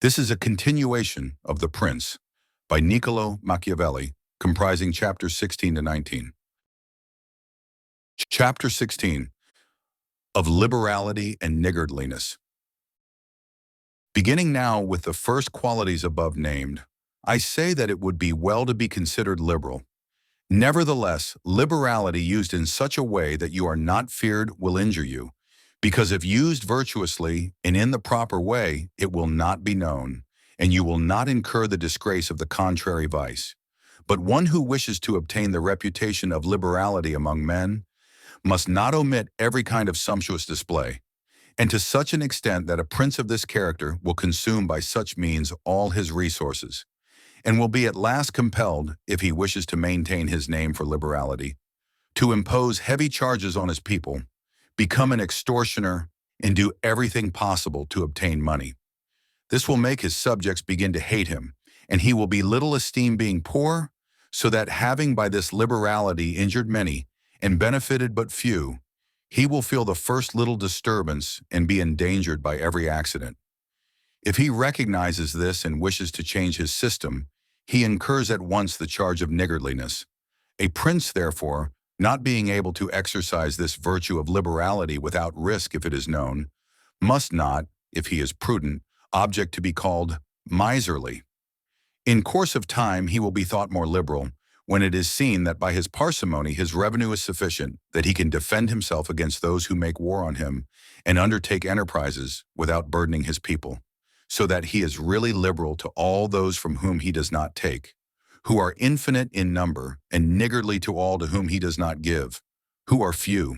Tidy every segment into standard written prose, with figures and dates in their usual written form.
This is a continuation of The Prince by Niccolò Machiavelli, comprising chapters 16 to 19. Chapter 16 of Liberality and Niggardliness. Beginning now with the first qualities above named, I say that it would be well to be considered liberal. Nevertheless, liberality used in such a way that you are not feared will injure you, because if used virtuously and in the proper way, it will not be known, and you will not incur the disgrace of the contrary vice. But one who wishes to obtain the reputation of liberality among men must not omit every kind of sumptuous display, and to such an extent that a prince of this character will consume by such means all his resources, and will be at last compelled, if he wishes to maintain his name for liberality, to impose heavy charges on his people, become an extortioner, and do everything possible to obtain money. This will make his subjects begin to hate him, and he will be little esteemed being poor, so that having by this liberality injured many and benefited but few, he will feel the first little disturbance and be endangered by every accident. If he recognizes this and wishes to change his system, he incurs at once the charge of niggardliness. A prince, therefore, not being able to exercise this virtue of liberality without risk if it is known, must not, if he is prudent, object to be called miserly. In course of time he will be thought more liberal, when it is seen that by his parsimony his revenue is sufficient, that he can defend himself against those who make war on him, and undertake enterprises without burdening his people, so that he is really liberal to all those from whom he does not take, who are infinite in number, and niggardly to all to whom he does not give, who are few.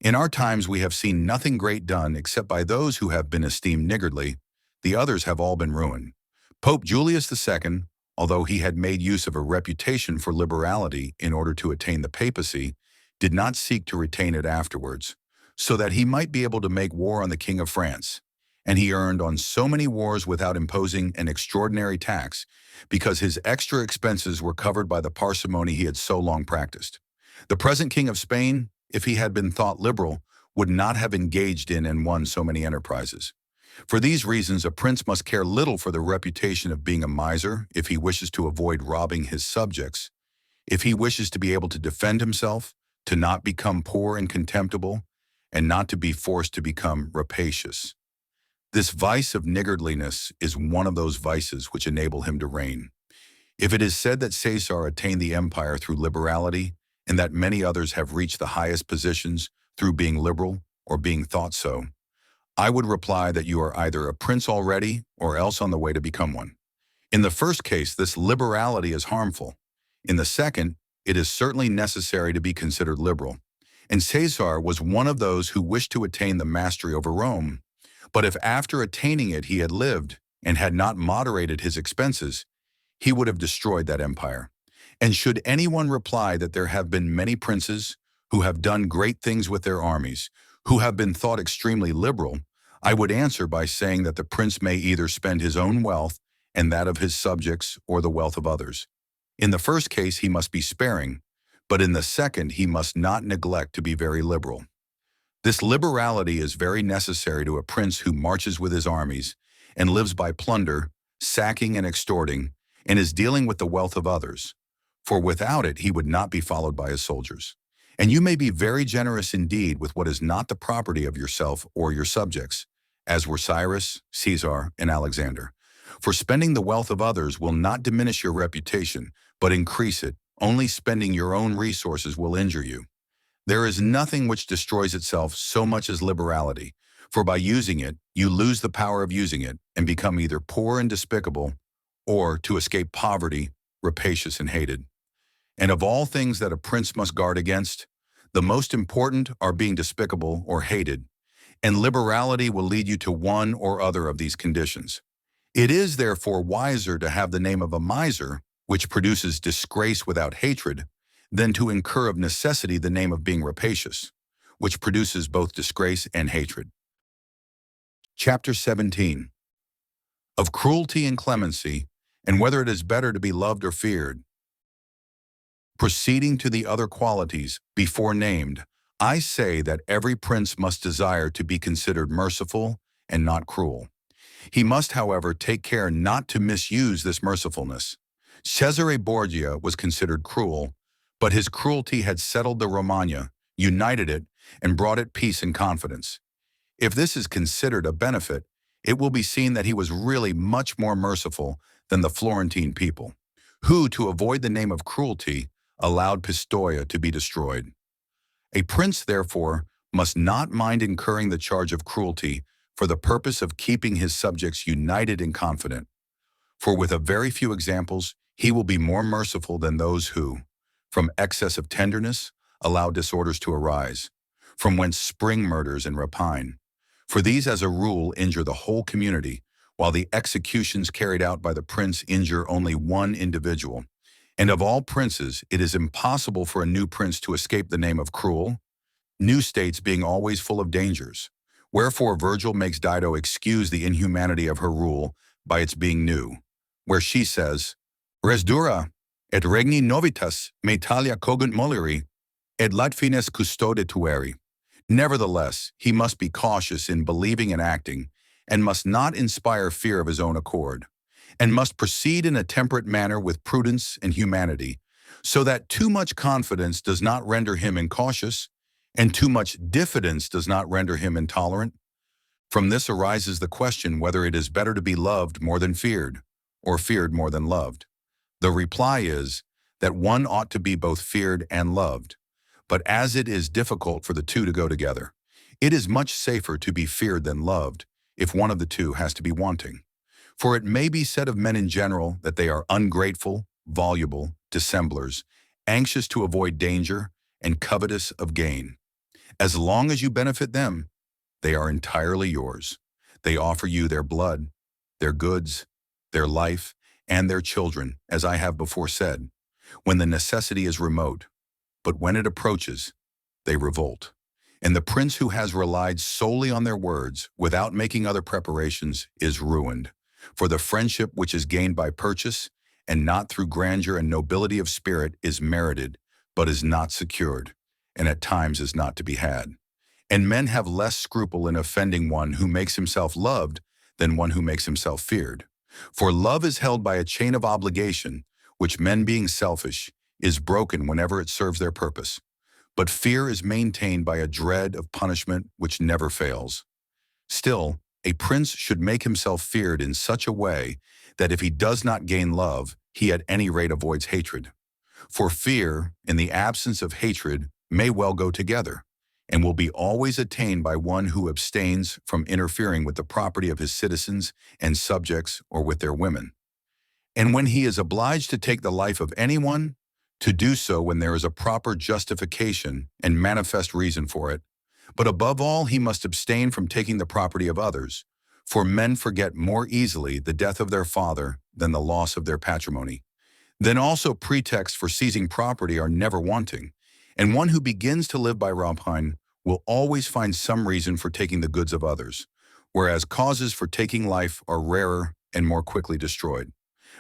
In our times we have seen nothing great done except by those who have been esteemed niggardly. The others have all been ruined. Pope Julius II, although he had made use of a reputation for liberality in order to attain the papacy, did not seek to retain it afterwards, so that he might be able to make war on the King of France. And he earned on so many wars without imposing an extraordinary tax, because his extra expenses were covered by the parsimony he had so long practiced. The present King of Spain, if he had been thought liberal, would not have engaged in and won so many enterprises. For these reasons, a prince must care little for the reputation of being a miser if he wishes to avoid robbing his subjects, if he wishes to be able to defend himself, to not become poor and contemptible, and not to be forced to become rapacious. This vice of niggardliness is one of those vices which enable him to reign. If it is said that Caesar attained the empire through liberality, and that many others have reached the highest positions through being liberal or being thought so, I would reply that you are either a prince already or else on the way to become one. In the first case, this liberality is harmful. In the second, it is certainly necessary to be considered liberal. And Caesar was one of those who wished to attain the mastery over Rome. But if after attaining it he had lived and had not moderated his expenses, he would have destroyed that empire. And should anyone reply that there have been many princes who have done great things with their armies, who have been thought extremely liberal, I would answer by saying that the prince may either spend his own wealth and that of his subjects or the wealth of others. In the first case he must be sparing, but in the second he must not neglect to be very liberal. This liberality is very necessary to a prince who marches with his armies and lives by plunder, sacking and extorting, and is dealing with the wealth of others, for without it he would not be followed by his soldiers. And you may be very generous indeed with what is not the property of yourself or your subjects, as were Cyrus, Caesar, and Alexander. For spending the wealth of others will not diminish your reputation, but increase it. Only spending your own resources will injure you. There is nothing which destroys itself so much as liberality, for by using it, you lose the power of using it and become either poor and despicable, or, to escape poverty, rapacious and hated. And of all things that a prince must guard against, the most important are being despicable or hated, and liberality will lead you to one or other of these conditions. It is therefore wiser to have the name of a miser, which produces disgrace without hatred, than to incur of necessity the name of being rapacious, which produces both disgrace and hatred. Chapter 17 of Cruelty and Clemency, and whether it is better to be loved or feared. Proceeding to the other qualities before named, I say that every prince must desire to be considered merciful and not cruel. He must, however, take care not to misuse this mercifulness. Cesare Borgia was considered cruel, but his cruelty had settled the Romagna, united it, and brought it peace and confidence. If this is considered a benefit, it will be seen that he was really much more merciful than the Florentine people, who, to avoid the name of cruelty, allowed Pistoia to be destroyed. A prince, therefore, must not mind incurring the charge of cruelty for the purpose of keeping his subjects united and confident. For with a very few examples, he will be more merciful than those who, from excess of tenderness, allow disorders to arise, from whence spring murders and rapine. For these, as a rule, injure the whole community, while the executions carried out by the prince injure only one individual. And of all princes, it is impossible for a new prince to escape the name of cruel, new states being always full of dangers. Wherefore Virgil makes Dido excuse the inhumanity of her rule by its being new, where she says, Res dura, et regni novitas me talia cogunt moliri, et latfines custode tueri. Nevertheless, he must be cautious in believing and acting, and must not inspire fear of his own accord, and must proceed in a temperate manner with prudence and humanity, so that too much confidence does not render him incautious, and too much diffidence does not render him intolerant. From this arises the question whether it is better to be loved more than feared, or feared more than loved. The reply is that one ought to be both feared and loved. But as it is difficult for the two to go together, it is much safer to be feared than loved if one of the two has to be wanting. For it may be said of men in general that they are ungrateful, voluble, dissemblers, anxious to avoid danger, and covetous of gain. As long as you benefit them, they are entirely yours. They offer you their blood, their goods, their life, and their children, as I have before said, when the necessity is remote. But when it approaches, they revolt. And the prince who has relied solely on their words, without making other preparations, is ruined. For the friendship which is gained by purchase, and not through grandeur and nobility of spirit, is merited, but is not secured, and at times is not to be had. And men have less scruple in offending one who makes himself loved than one who makes himself feared. For love is held by a chain of obligation, which, men being selfish, is broken whenever it serves their purpose. But fear is maintained by a dread of punishment which never fails. Still, a prince should make himself feared in such a way that if he does not gain love, he at any rate avoids hatred. For fear, in the absence of hatred, may well go together, and will be always attained by one who abstains from interfering with the property of his citizens and subjects or with their women. And when he is obliged to take the life of anyone, to do so when there is a proper justification and manifest reason for it. But above all, he must abstain from taking the property of others, for men forget more easily the death of their father than the loss of their patrimony. Then also pretexts for seizing property are never wanting, and one who begins to live by rapine will always find some reason for taking the goods of others, whereas causes for taking life are rarer and more quickly destroyed.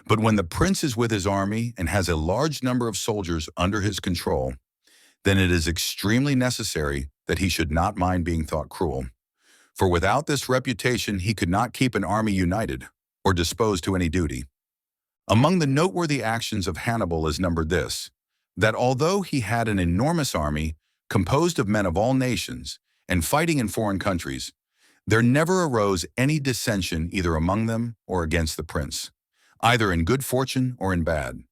But when the prince is with his army and has a large number of soldiers under his control, then it is extremely necessary that he should not mind being thought cruel. For without this reputation, he could not keep an army united or disposed to any duty. Among the noteworthy actions of Hannibal is numbered this, that although he had an enormous army composed of men of all nations and fighting in foreign countries, there never arose any dissension either among them or against the prince, either in good fortune or in bad.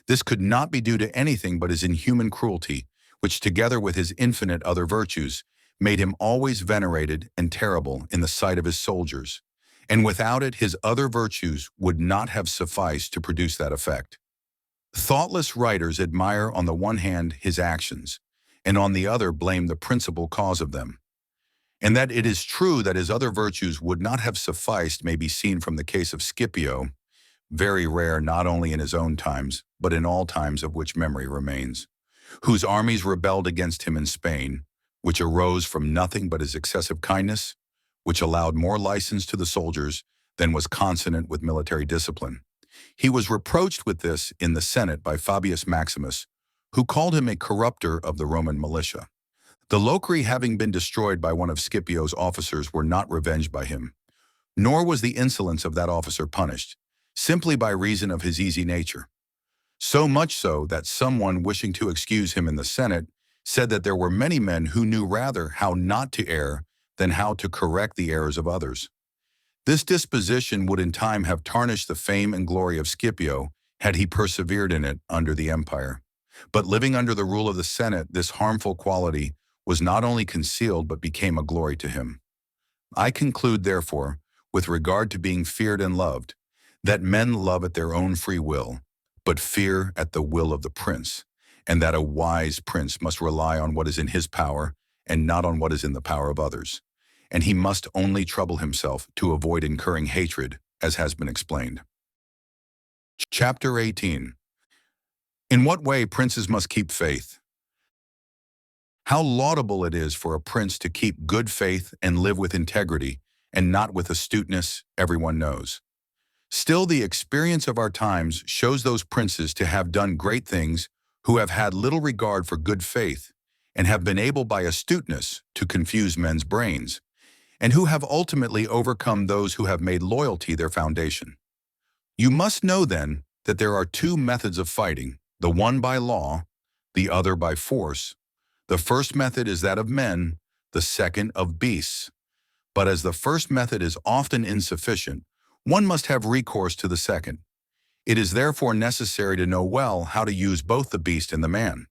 This could not be due to anything but his inhuman cruelty, which together with his infinite other virtues, made him always venerated and terrible in the sight of his soldiers, and without it his other virtues would not have sufficed to produce that effect. Thoughtless writers admire on the one hand his actions, and on the other blame the principal cause of them. And that it is true that his other virtues would not have sufficed may be seen from the case of Scipio, very rare not only in his own times, but in all times of which memory remains, whose armies rebelled against him in Spain, which arose from nothing but his excessive kindness, which allowed more license to the soldiers than was consonant with military discipline. He was reproached with this in the Senate by Fabius Maximus, who called him a corrupter of the Roman militia. The Locri having been destroyed by one of Scipio's officers were not revenged by him, Nor was the insolence of that officer punished, simply by reason of his easy nature. So much so that someone wishing to excuse him in the Senate said that there were many men who knew rather how not to err than how to correct the errors of others. This disposition would in time have tarnished the fame and glory of Scipio had he persevered in it under the empire. But living under the rule of the Senate, this harmful quality was not only concealed but became a glory to him. I conclude, therefore, with regard to being feared and loved, that men love at their own free will, but fear at the will of the prince, and that a wise prince must rely on what is in his power and not on what is in the power of others. And he must only trouble himself to avoid incurring hatred, as has been explained. Chapter 18. In what way princes must keep faith. How laudable it is for a prince to keep good faith and live with integrity, and not with astuteness, everyone knows. Still, the experience of our times shows those princes to have done great things who have had little regard for good faith, and have been able by astuteness to confuse men's brains, and who have ultimately overcome those who have made loyalty their foundation. You must know, then, that there are two methods of fighting, the one by law, the other by force. The first method is that of men, the second of beasts. But as the first method is often insufficient, one must have recourse to the second. It is therefore necessary to know well how to use both the beast and the man.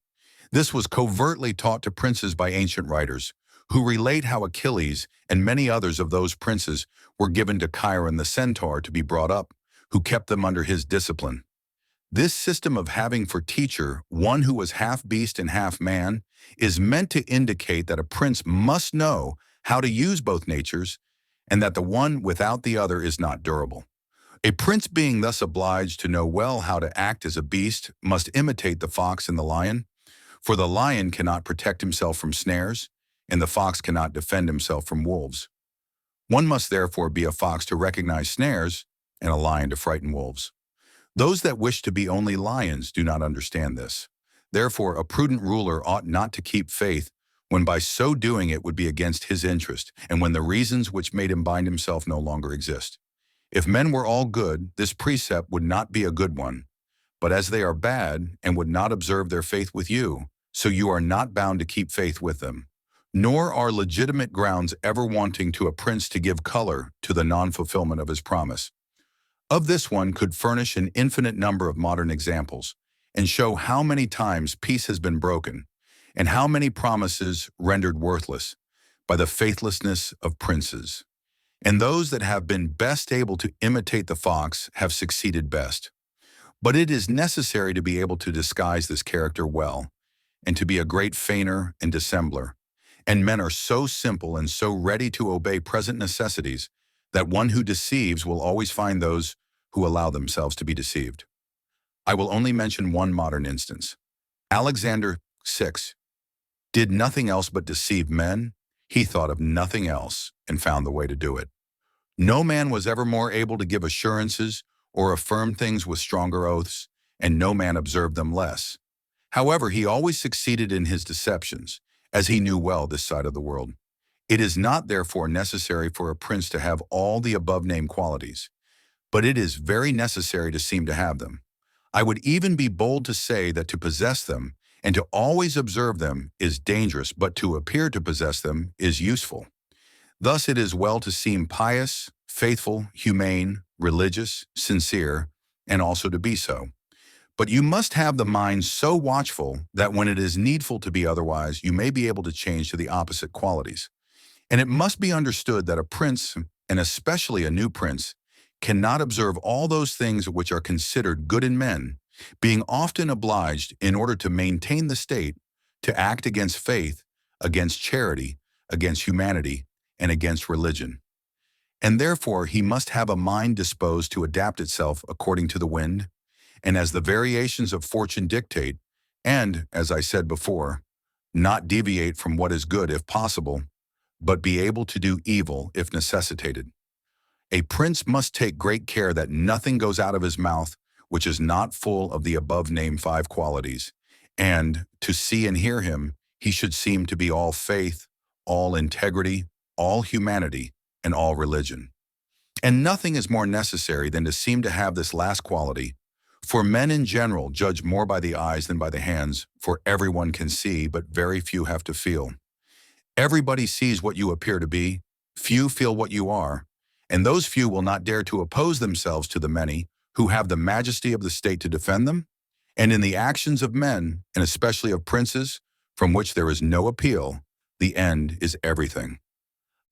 This was covertly taught to princes by ancient writers, who relate how Achilles and many others of those princes were given to Chiron the centaur to be brought up, who kept them under his discipline. This system of having for teacher one who was half beast and half man is meant to indicate that a prince must know how to use both natures, and that the one without the other is not durable. A prince being thus obliged to know well how to act as a beast must imitate the fox and the lion, for the lion cannot protect himself from snares, and the fox cannot defend himself from wolves. One must therefore be a fox to recognize snares, and a lion to frighten wolves. Those that wish to be only lions do not understand this. Therefore, a prudent ruler ought not to keep faith when by so doing it would be against his interest, and when the reasons which made him bind himself no longer exist. If men were all good, this precept would not be a good one. But as they are bad, and would not observe their faith with you, so you are not bound to keep faith with them. Nor are legitimate grounds ever wanting to a prince to give color to the non-fulfillment of his promise. Of this one could furnish an infinite number of modern examples, and show how many times peace has been broken, and how many promises rendered worthless by the faithlessness of princes. And those that have been best able to imitate the fox have succeeded best. But it is necessary to be able to disguise this character well, and to be a great feigner and dissembler. And men are so simple and so ready to obey present necessities that one who deceives will always find those who allow themselves to be deceived. I will only mention one modern instance. Alexander VI did nothing else but deceive men. He thought of nothing else and found the way to do it. No man was ever more able to give assurances or affirm things with stronger oaths, and no man observed them less. However, he always succeeded in his deceptions, as he knew well this side of the world. It is not therefore necessary for a prince to have all the above-named qualities, but it is very necessary to seem to have them. I would even be bold to say that to possess them and to always observe them is dangerous, but to appear to possess them is useful. Thus it is well to seem pious, faithful, humane, religious, sincere, and also to be so. But you must have the mind so watchful that when it is needful to be otherwise, you may be able to change to the opposite qualities. And it must be understood that a prince, and especially a new prince, cannot observe all those things which are considered good in men, being often obliged, in order to maintain the state, to act against faith, against charity, against humanity, and against religion. And therefore he must have a mind disposed to adapt itself according to the wind, and as the variations of fortune dictate, and, as I said before, not deviate from what is good if possible, but be able to do evil if necessitated. A prince must take great care that nothing goes out of his mouth which is not full of the above-named 5 qualities, and, to see and hear him, he should seem to be all faith, all integrity, all humanity, and all religion. And nothing is more necessary than to seem to have this last quality. For men in general judge more by the eyes than by the hands, for everyone can see, but very few have to feel. Everybody sees what you appear to be, few feel what you are, and those few will not dare to oppose themselves to the many who have the majesty of the state to defend them. And in the actions of men, and especially of princes, from which there is no appeal, the end is everything.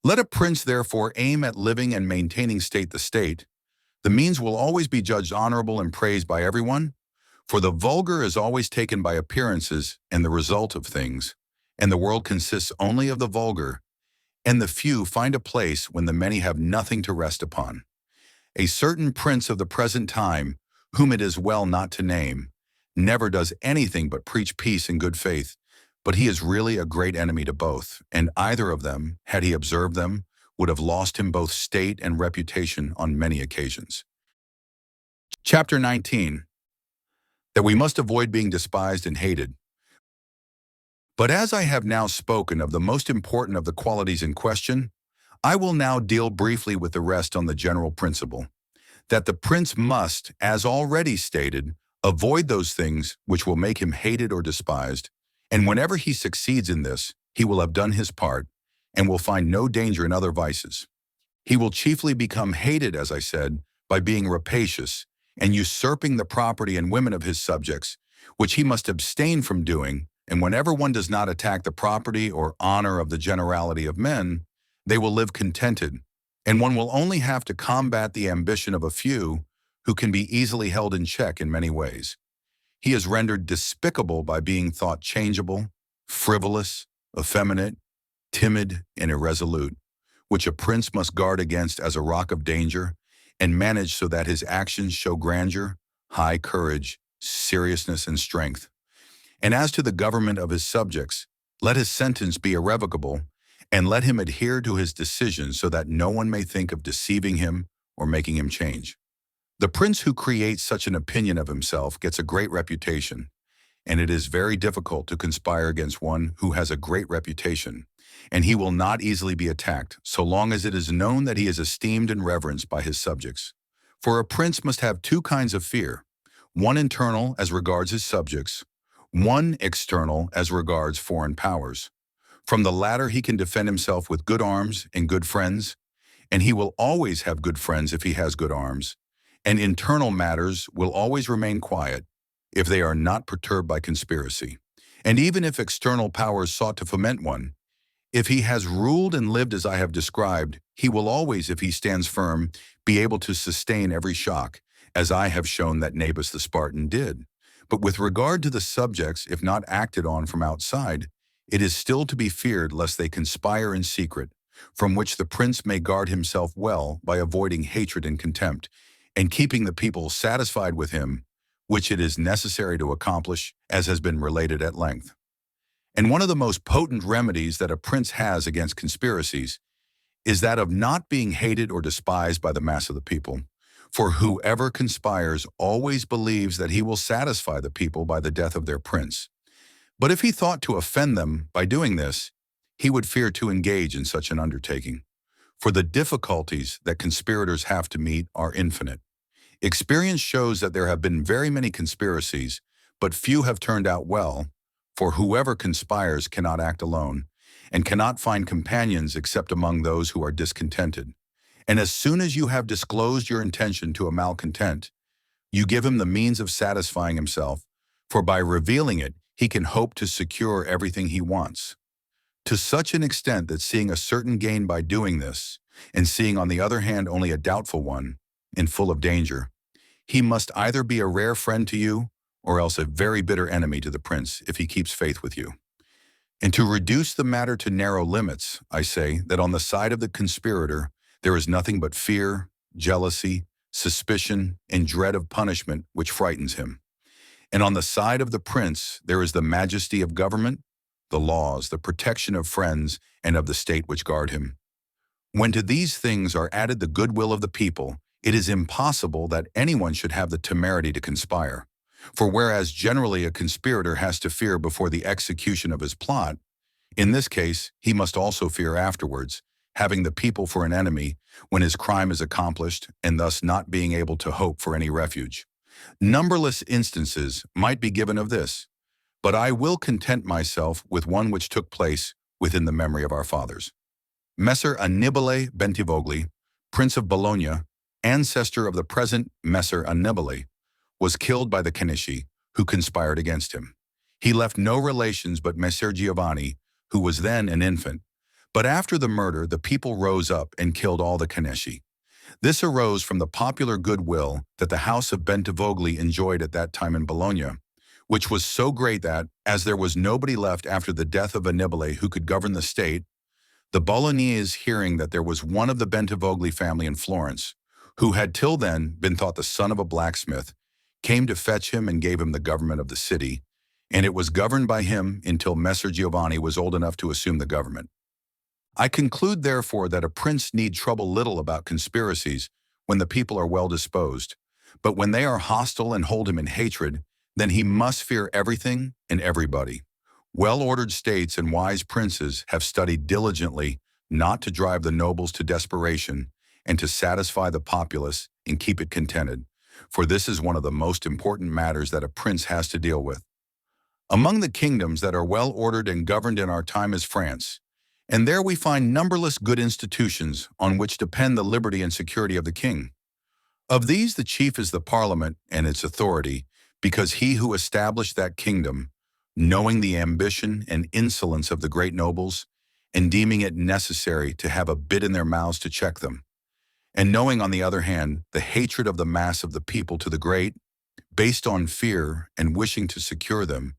Let a prince therefore aim at living and maintaining state the state. The means will always be judged honorable and praised by everyone, for the vulgar is always taken by appearances and the result of things, and the world consists only of the vulgar, and the few find a place when the many have nothing to rest upon. A certain prince of the present time, whom it is well not to name, never does anything but preach peace and good faith, but he is really a great enemy to both, and either of them, had he observed them, would have lost him both state and reputation on many occasions. Chapter 19. That we must avoid being despised and hated. But as I have now spoken of the most important of the qualities in question, I will now deal briefly with the rest on the general principle, that the prince must, as already stated, avoid those things which will make him hated or despised, and whenever he succeeds in this, he will have done his part, and will find no danger in other vices. He will chiefly become hated, as I said, by being rapacious, and usurping the property and women of his subjects, which he must abstain from doing, and whenever one does not attack the property or honor of the generality of men, they will live contented, and one will only have to combat the ambition of a few who can be easily held in check in many ways. He is rendered despicable by being thought changeable, frivolous, effeminate, timid, and irresolute, which a prince must guard against as a rock of danger, and manage so that his actions show grandeur, high courage, seriousness, and strength. And as to the government of his subjects, let his sentence be irrevocable, and let him adhere to his decision so that no one may think of deceiving him or making him change. The prince who creates such an opinion of himself gets a great reputation, and it is very difficult to conspire against one who has a great reputation, and he will not easily be attacked so long as it is known that he is esteemed and reverenced by his subjects. For a prince must have two kinds of fear, one internal as regards his subjects, one external as regards foreign powers. From the latter he can defend himself with good arms and good friends, and he will always have good friends if he has good arms, and internal matters will always remain quiet if they are not perturbed by conspiracy. And even if external powers sought to foment one, if he has ruled and lived as I have described, he will always, if he stands firm, be able to sustain every shock, as I have shown that Nabis the Spartan did. But with regard to the subjects, if not acted on from outside, it is still to be feared lest they conspire in secret, from which the prince may guard himself well by avoiding hatred and contempt, and keeping the people satisfied with him, which it is necessary to accomplish, as has been related at length. And one of the most potent remedies that a prince has against conspiracies is that of not being hated or despised by the mass of the people. For whoever conspires always believes that he will satisfy the people by the death of their prince. But if he thought to offend them by doing this, he would fear to engage in such an undertaking. For the difficulties that conspirators have to meet are infinite. Experience shows that there have been very many conspiracies, but few have turned out well, for whoever conspires cannot act alone, and cannot find companions except among those who are discontented. And as soon as you have disclosed your intention to a malcontent, you give him the means of satisfying himself, for by revealing it, he can hope to secure everything he wants. To such an extent that seeing a certain gain by doing this, and seeing on the other hand only a doubtful one, and full of danger, he must either be a rare friend to you, or else a very bitter enemy to the prince if he keeps faith with you. And to reduce the matter to narrow limits, I say that on the side of the conspirator, there is nothing but fear, jealousy, suspicion, and dread of punishment which frightens him. And on the side of the prince, there is the majesty of government, the laws, the protection of friends, and of the state which guard him. When to these things are added the goodwill of the people, it is impossible that anyone should have the temerity to conspire. For whereas generally a conspirator has to fear before the execution of his plot, in this case he must also fear afterwards, having the people for an enemy when his crime is accomplished and thus not being able to hope for any refuge. Numberless instances might be given of this, but I will content myself with one which took place within the memory of our fathers. Messer Annibale Bentivogli, Prince of Bologna, ancestor of the present Messer Annibale, was killed by the Canici, who conspired against him. He left no relations but Messer Giovanni, who was then an infant. But after the murder, the people rose up and killed all the Canici. This arose from the popular goodwill that the house of Bentivogli enjoyed at that time in Bologna, which was so great that, as there was nobody left after the death of Annibale who could govern the state, the Bolognese, hearing that there was one of the Bentivogli family in Florence, who had till then been thought the son of a blacksmith, came to fetch him and gave him the government of the city, and it was governed by him until Messer Giovanni was old enough to assume the government. I conclude, therefore, that a prince need trouble little about conspiracies when the people are well disposed, but when they are hostile and hold him in hatred, then he must fear everything and everybody. Well-ordered states and wise princes have studied diligently not to drive the nobles to desperation and to satisfy the populace and keep it contented, for this is one of the most important matters that a prince has to deal with. Among the kingdoms that are well-ordered and governed in our time is France, and there we find numberless good institutions on which depend the liberty and security of the king. Of these, the chief is the Parliament and its authority, because he who established that kingdom, knowing the ambition and insolence of the great nobles, and deeming it necessary to have a bit in their mouths to check them, and knowing, on the other hand, the hatred of the mass of the people to the great, based on fear and wishing to secure them,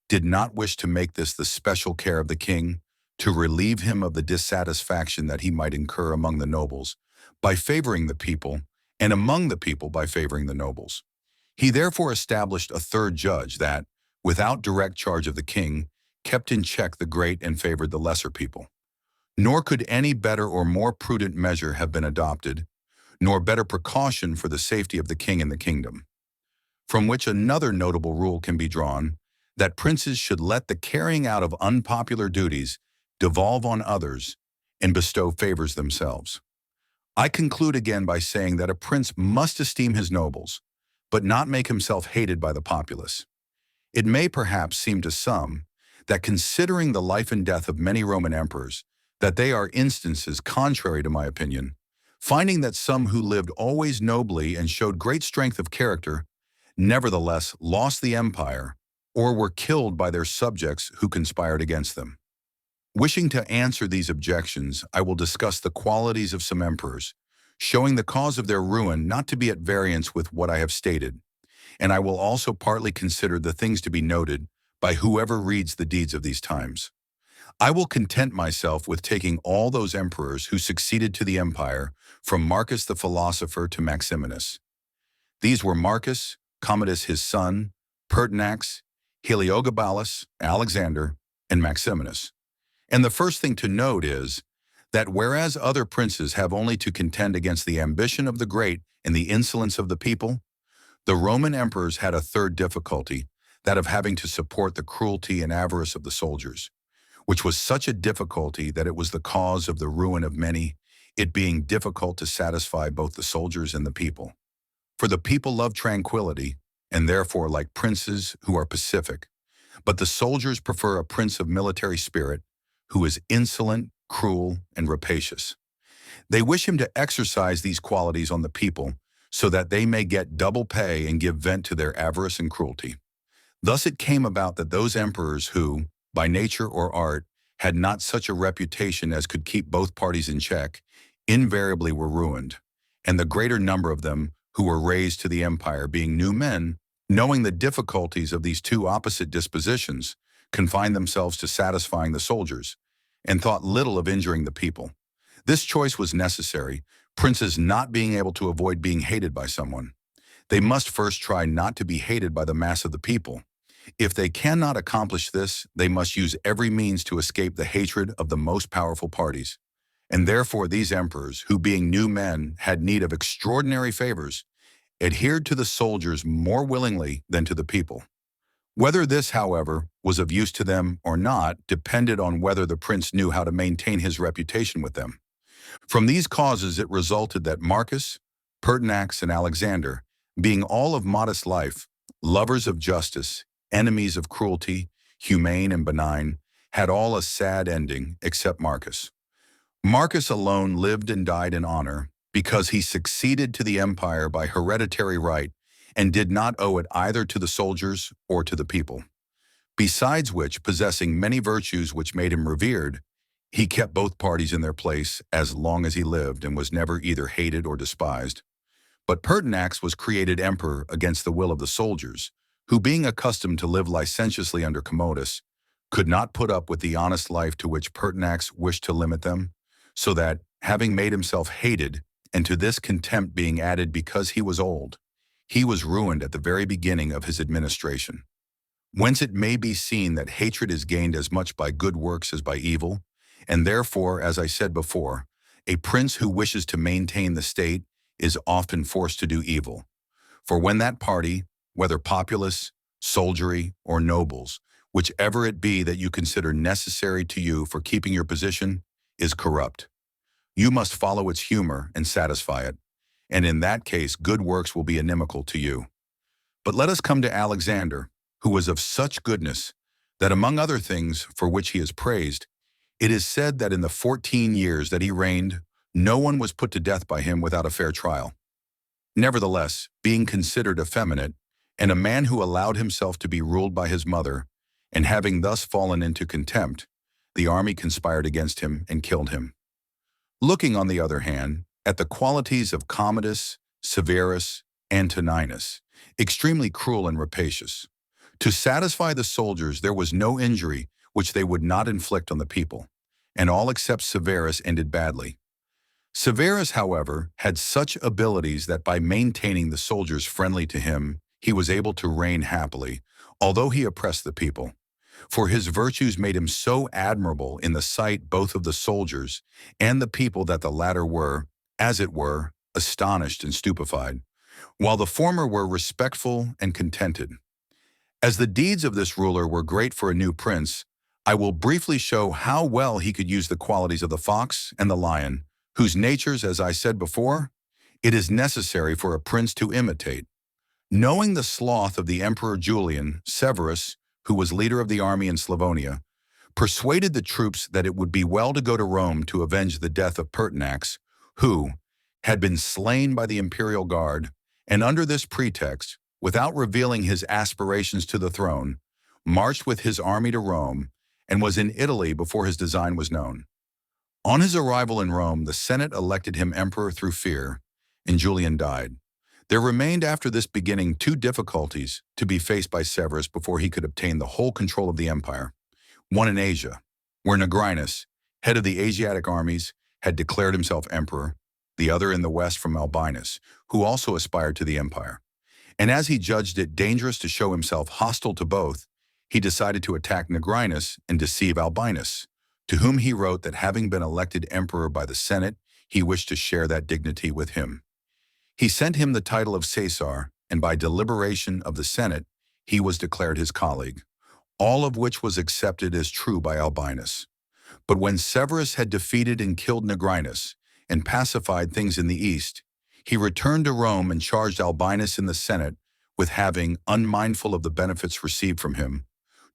did not wish to make this the special care of the king, to relieve him of the dissatisfaction that he might incur among the nobles, by favoring the people, and among the people by favoring the nobles. He therefore established a third judge that, without direct charge of the king, kept in check the great and favored the lesser people. Nor could any better or more prudent measure have been adopted, nor better precaution for the safety of the king and the kingdom. From which another notable rule can be drawn, that princes should let the carrying out of unpopular duties devolve on others and bestow favors themselves. I conclude again by saying that a prince must esteem his nobles, but not make himself hated by the populace. It may perhaps seem to some that, considering the life and death of many Roman emperors, that they are instances contrary to my opinion, finding that some who lived always nobly and showed great strength of character, nevertheless lost the empire or were killed by their subjects who conspired against them. Wishing to answer these objections, I will discuss the qualities of some emperors, showing the cause of their ruin not to be at variance with what I have stated, and I will also partly consider the things to be noted by whoever reads the deeds of these times. I will content myself with taking all those emperors who succeeded to the empire, from Marcus the philosopher to Maximinus. These were Marcus, Commodus his son, Pertinax, Heliogabalus, Alexander, and Maximinus. And the first thing to note is that whereas other princes have only to contend against the ambition of the great and the insolence of the people, the Roman emperors had a third difficulty, that of having to support the cruelty and avarice of the soldiers, which was such a difficulty that it was the cause of the ruin of many, it being difficult to satisfy both the soldiers and the people. For the people love tranquility, and therefore like princes who are pacific, but the soldiers prefer a prince of military spirit, who is insolent, cruel, and rapacious. They wish him to exercise these qualities on the people, so that they may get double pay and give vent to their avarice and cruelty. Thus it came about that those emperors who, by nature or art, had not such a reputation as could keep both parties in check, invariably were ruined, and the greater number of them who were raised to the empire, being new men, knowing the difficulties of these two opposite dispositions, confined themselves to satisfying the soldiers, and thought little of injuring the people. This choice was necessary, princes not being able to avoid being hated by someone. They must first try not to be hated by the mass of the people. If they cannot accomplish this, they must use every means to escape the hatred of the most powerful parties. And therefore these emperors, who being new men had need of extraordinary favors, adhered to the soldiers more willingly than to the people. Whether this, however, was of use to them or not depended on whether the prince knew how to maintain his reputation with them. From these causes it resulted that Marcus, Pertinax, and Alexander, being all of modest life, lovers of justice, enemies of cruelty, humane and benign, had all a sad ending except Marcus. Marcus alone lived and died in honor because he succeeded to the empire by hereditary right and did not owe it either to the soldiers or to the people. Besides which, possessing many virtues which made him revered, he kept both parties in their place as long as he lived and was never either hated or despised. But Pertinax was created emperor against the will of the soldiers, who being accustomed to live licentiously under Commodus, could not put up with the honest life to which Pertinax wished to limit them, so that, having made himself hated, and to this contempt being added because he was old, he was ruined at the very beginning of his administration. Whence it may be seen that hatred is gained as much by good works as by evil, and therefore, as I said before, a prince who wishes to maintain the state is often forced to do evil. For when that party, whether populace, soldiery, or nobles, whichever it be that you consider necessary to you for keeping your position, is corrupt, you must follow its humor and satisfy it, and in that case good works will be inimical to you. But let us come to Alexander, who was of such goodness that among other things for which he is praised, it is said that in the 14 years that he reigned, no one was put to death by him without a fair trial. Nevertheless, being considered effeminate, and a man who allowed himself to be ruled by his mother, and having thus fallen into contempt, the army conspired against him and killed him. Looking, on the other hand, at the qualities of Commodus, Severus, Antoninus, extremely cruel and rapacious. To satisfy the soldiers there was no injury which they would not inflict on the people, and all except Severus ended badly. Severus, however, had such abilities that by maintaining the soldiers friendly to him, he was able to reign happily, although he oppressed the people. For his virtues made him so admirable in the sight both of the soldiers and the people that the latter were, as it were, astonished and stupefied, while the former were respectful and contented. As the deeds of this ruler were great for a new prince, I will briefly show how well he could use the qualities of the fox and the lion, whose natures, as I said before, it is necessary for a prince to imitate. Knowing the sloth of the Emperor Julian, Severus, who was leader of the army in Slavonia, persuaded the troops that it would be well to go to Rome to avenge the death of Pertinax, who had been slain by the imperial guard, and under this pretext, without revealing his aspirations to the throne, marched with his army to Rome, and was in Italy before his design was known. On his arrival in Rome, the Senate elected him emperor through fear, and Julian died. There remained after this beginning two difficulties to be faced by Severus before he could obtain the whole control of the empire. One in Asia, where Nigrinus, head of the Asiatic armies, had declared himself emperor, the other in the west from Albinus, who also aspired to the empire. And as he judged it dangerous to show himself hostile to both, he decided to attack Nigrinus and deceive Albinus, to whom he wrote that having been elected emperor by the Senate, he wished to share that dignity with him. He sent him the title of Caesar, and by deliberation of the Senate, he was declared his colleague, all of which was accepted as true by Albinus. But when Severus had defeated and killed Nigrinus and pacified things in the east, he returned to Rome and charged Albinus in the Senate with having, unmindful of the benefits received from him,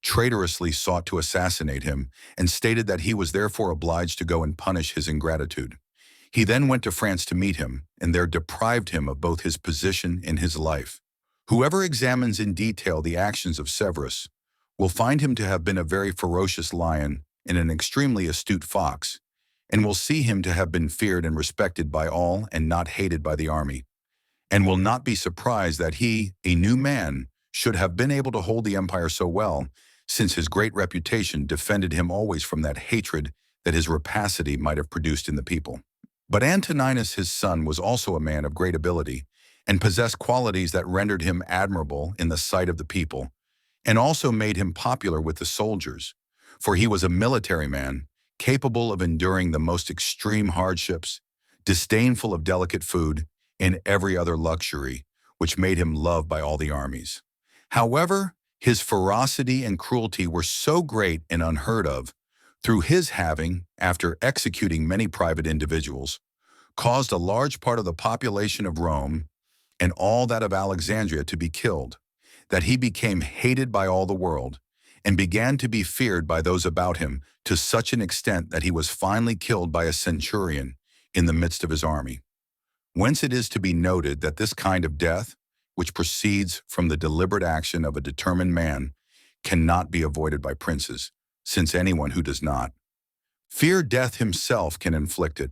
traitorously sought to assassinate him, and stated that he was therefore obliged to go and punish his ingratitude. He then went to France to meet him, and there deprived him of both his position and his life. Whoever examines in detail the actions of Severus will find him to have been a very ferocious lion and an extremely astute fox, and will see him to have been feared and respected by all and not hated by the army, and will not be surprised that he, a new man, should have been able to hold the empire so well, since his great reputation defended him always from that hatred that his rapacity might have produced in the people. But Antoninus his son was also a man of great ability, and possessed qualities that rendered him admirable in the sight of the people, and also made him popular with the soldiers, for he was a military man, capable of enduring the most extreme hardships, disdainful of delicate food, and every other luxury, which made him loved by all the armies. However, his ferocity and cruelty were so great and unheard of, through his having, after executing many private individuals, caused a large part of the population of Rome and all that of Alexandria to be killed, that he became hated by all the world, and began to be feared by those about him to such an extent that he was finally killed by a centurion in the midst of his army. Whence it is to be noted that this kind of death, which proceeds from the deliberate action of a determined man, cannot be avoided by princes, since anyone who does not fear death himself can inflict it.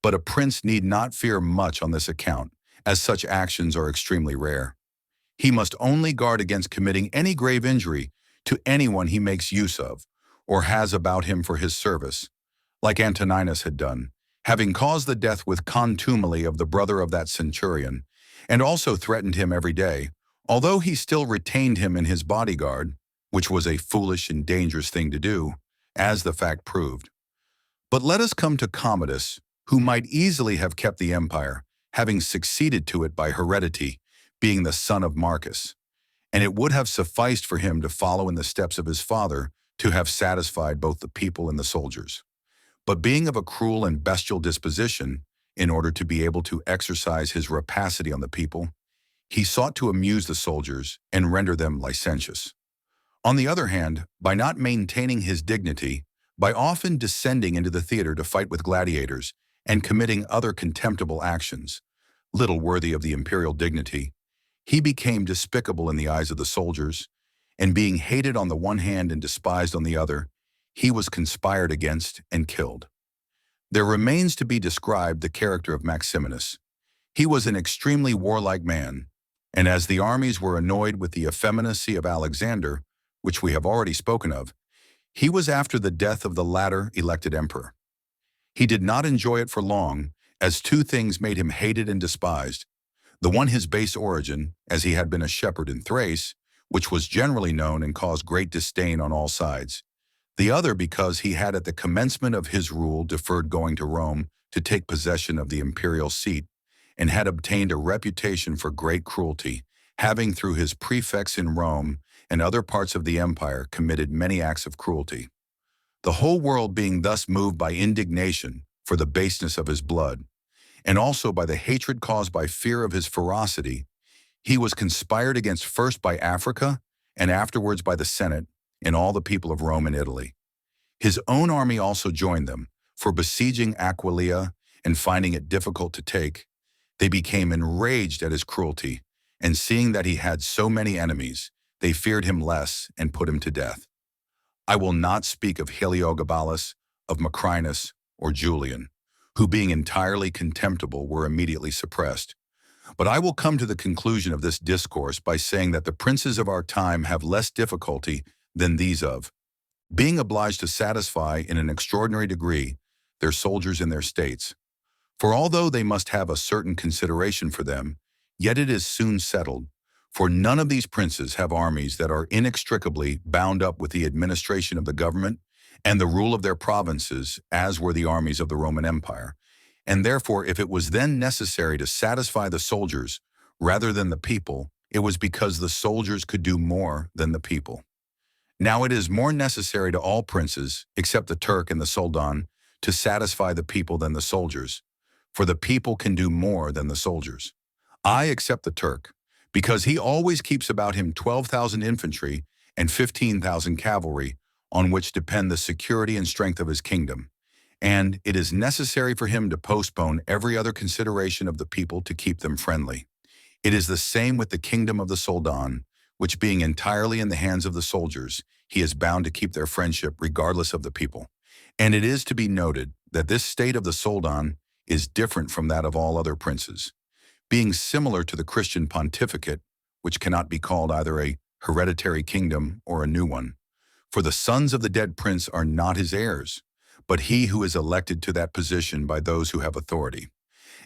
But a prince need not fear much on this account, as such actions are extremely rare. He must only guard against committing any grave injury to anyone he makes use of, or has about him for his service, like Antoninus had done, having caused the death with contumely of the brother of that centurion, and also threatened him every day, although he still retained him in his bodyguard, which was a foolish and dangerous thing to do, as the fact proved. But let us come to Commodus, who might easily have kept the empire, having succeeded to it by heredity, being the son of Marcus, and it would have sufficed for him to follow in the steps of his father to have satisfied both the people and the soldiers. But being of a cruel and bestial disposition, in order to be able to exercise his rapacity on the people, he sought to amuse the soldiers and render them licentious. On the other hand, by not maintaining his dignity, by often descending into the theater to fight with gladiators and committing other contemptible actions, little worthy of the imperial dignity, he became despicable in the eyes of the soldiers, and being hated on the one hand and despised on the other, he was conspired against and killed. There remains to be described the character of Maximinus. He was an extremely warlike man, and as the armies were annoyed with the effeminacy of Alexander, which we have already spoken of, he was after the death of the latter elected emperor. He did not enjoy it for long, as two things made him hated and despised. The one his base origin, as he had been a shepherd in Thrace, which was generally known and caused great disdain on all sides. The other because he had at the commencement of his rule deferred going to Rome to take possession of the imperial seat, and had obtained a reputation for great cruelty, having through his prefects in Rome and other parts of the empire committed many acts of cruelty. The whole world being thus moved by indignation for the baseness of his blood, and also by the hatred caused by fear of his ferocity, he was conspired against first by Africa and afterwards by the Senate and all the people of Rome and Italy. His own army also joined them, for besieging Aquileia and finding it difficult to take, they became enraged at his cruelty, and seeing that he had so many enemies, they feared him less and put him to death. I will not speak of Heliogabalus, of Macrinus, or Julian, who being entirely contemptible were immediately suppressed. But I will come to the conclusion of this discourse by saying that the princes of our time have less difficulty than these of being obliged to satisfy in an extraordinary degree their soldiers in their states. For although they must have a certain consideration for them, yet it is soon settled, for none of these princes have armies that are inextricably bound up with the administration of the government and the rule of their provinces, as were the armies of the Roman Empire. And therefore, if it was then necessary to satisfy the soldiers rather than the people, it was because the soldiers could do more than the people. Now it is more necessary to all princes, except the Turk and the Soldan, to satisfy the people than the soldiers, for the people can do more than the soldiers. I except the Turk, because he always keeps about him 12,000 infantry and 15,000 cavalry, on which depend the security and strength of his kingdom. And it is necessary for him to postpone every other consideration of the people to keep them friendly. It is the same with the kingdom of the Soldan, which being entirely in the hands of the soldiers, he is bound to keep their friendship regardless of the people. And it is to be noted that this state of the Soldan is different from that of all other princes, being similar to the Christian pontificate, which cannot be called either a hereditary kingdom or a new one. For the sons of the dead prince are not his heirs, but he who is elected to that position by those who have authority.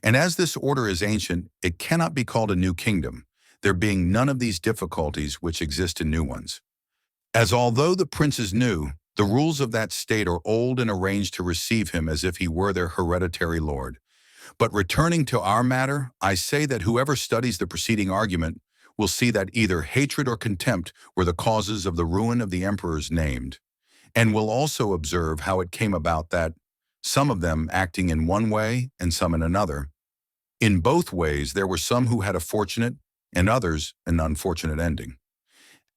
And as this order is ancient, it cannot be called a new kingdom, there being none of these difficulties which exist in new ones. As although the prince is new, the rules of that state are old and arranged to receive him as if he were their hereditary lord. But returning to our matter, I say that whoever studies the preceding argument will see that either hatred or contempt were the causes of the ruin of the emperors named, And we'll also observe how it came about that some of them acting in one way and some in another. In both ways, there were some who had a fortunate and others an unfortunate ending.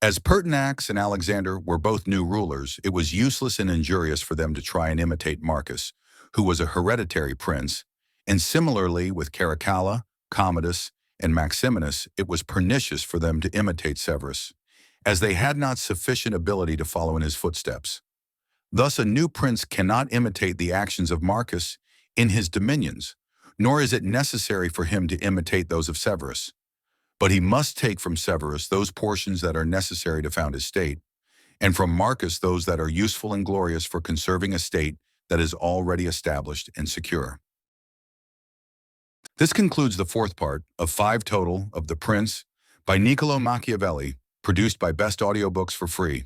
As Pertinax and Alexander were both new rulers, it was useless and injurious for them to try and imitate Marcus, who was a hereditary prince, and similarly with Caracalla, Commodus, and Maximinus, it was pernicious for them to imitate Severus, as they had not sufficient ability to follow in his footsteps. Thus, a new prince cannot imitate the actions of Marcus in his dominions, nor is it necessary for him to imitate those of Severus. But he must take from Severus those portions that are necessary to found his state, and from Marcus those that are useful and glorious for conserving a state that is already established and secure. This concludes the fourth part of 5 total of The Prince by Niccolò Machiavelli, produced by Best Audiobooks for free.